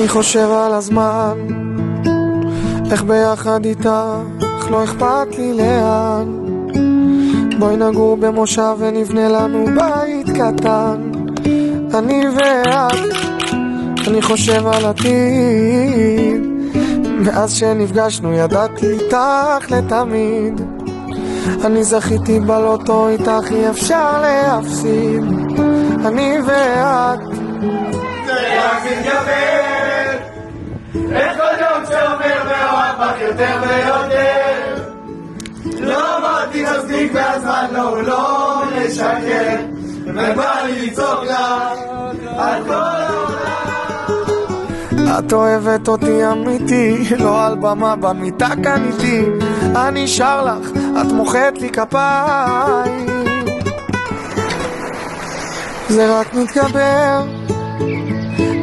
אני חושב על הזמן, איך ביחד איתך לא אכפת לי לאן. בואי נגור במושב ונבנה לנו בית קטן, אני ואת. אני חושב על עתיד, מאז שנפגשנו ידעתי איתך לתמיד. אני זכיתי בלוטו, איתך אי אפשר להפסיד, אני ואת. זה רק מתגבר, איך כל יום שעובר ואוהב בך יותר ויותר. לא אמרתי מספיק והזמן לא משקר, ובא לי לצעוק לך על כל העולם. את אוהבת אותי אמיתי, לא על במה במיטה כאן איתי. אני שר לך, את מוחאת לי כפיים. זה רק מתגבר,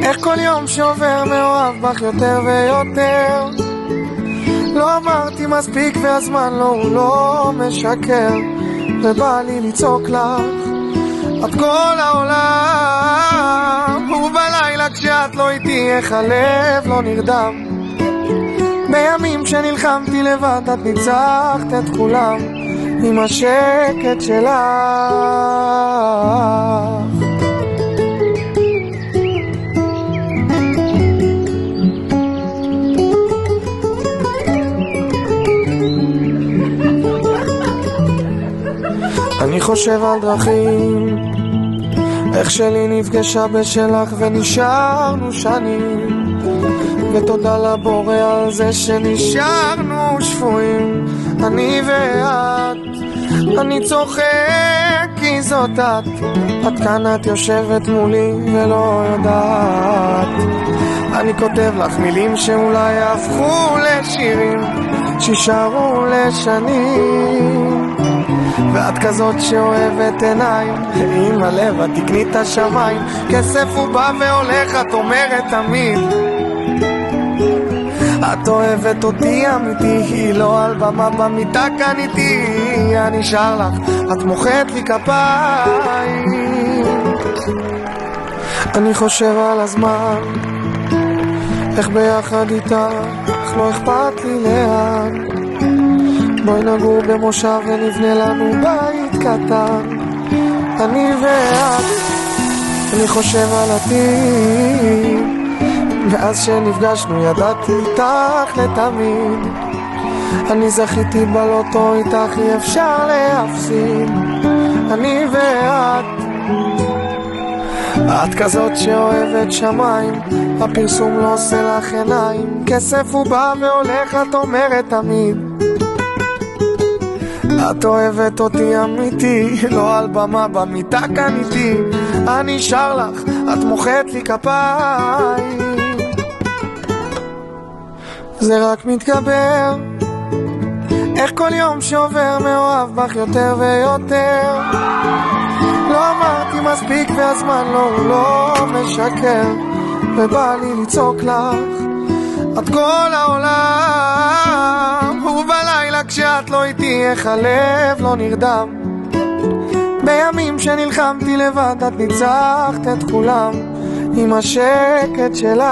איך כל יום שעובר מאוהב בך יותר ויותר. לא אמרתי מספיק והזמן לא משקר, ובא לי לצעוק לך את כל העולם. ובלילה כשאת לא איתי איך הלב לא נרדם. בימים שנלחמתי לבד את ניצחת את כולם עם השקט שלך. אני חושב על דרכים, איך שלי נפגשה בשלך ונשארנו שנים, ותודה לבורא על זה שנשארנו שפויים, אני ואת. אני צוחק כי זאת את כאן, את יושבת מולי ולא יודעת. אני כותב לך מילים שאולי יהפכו לשירים שישארו לשנים. ואת כזאת שאוהבת עיניים, עם הלב את תקני את השמיים. כסף הוא בא והולך, את אומרת תמיד. את אוהבת אותי אמיתי, לא על במה במיטה כאן איתי. אני שר לך, את מוחאת לי כפיים. אני חושב על הזמן, איך ביחד איתך לא אכפת לי לאן. בואי נגור במושב ונבנה לנו בית קטן, אני ואת. אני חושב על עתיד, מאז שנפגשנו ידעתי איתך לתמיד. אני זכיתי בלוטו, איתך אי אפשר להפסיד, אני ואת. את כזאת שאוהבת שמיים, הפרסום לא עושה לך עיניים. כסף הוא בא והולך, את אומרת תמיד. את אוהבת אותי אמיתי, לא על במה במיטה כאן איתי. אני שר לך, את מוחאת לי כפיים. זה רק מתגבר, איך כל יום שעובר מאוהב בך יותר ויותר. לא אמרתי מספיק והזמן לא משקר, ובא לי לצעוק לך את כל העולם. ובלילה כשאת לא איתי איך הלב לא נרדם. בימים שנלחמתי לבד את ניצחת את כולם עם השקט שלך.